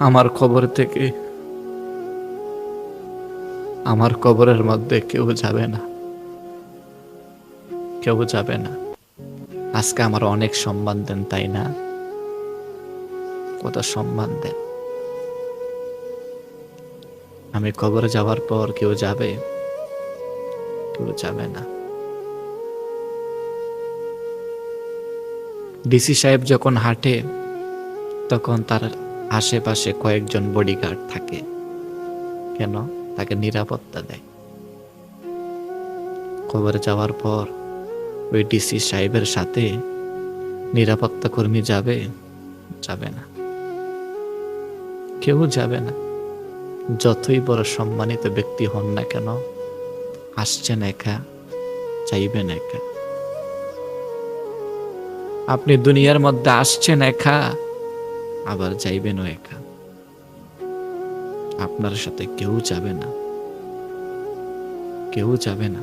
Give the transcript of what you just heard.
আমার কবর থেকে আমার কবরের মধ্যে কেউ যাবে না, কেউ যাবে না। আজকে আমার অনেক সম্মান দেন, তাই না? কত সম্মান দেন। আমি কবরে যাওয়ার পর কেউ যাবে? কেউ যাবে না। ডিসি সাহেব যখন হাঁটে তখন তার আশেপাশে কয়েকজন বডিগার্ড থাকে। কেন? তাকে নিরাপত্তা দেয়। কবরে যাওয়ার পর ওই ডিসি সাহেবের সাথে নিরাপত্তা কর্মী যাবে? যাবে না, কেউ যাবে না। যতই বড় সম্মানিত ব্যক্তি হন না কেন, আসছেন একা, চাইবেন একা। আপনি দুনিয়ার মধ্যে আসছেন একা, আবার যাইবেনও একা। আপনার সাথে কেউ যাবে না, কেউ যাবে না।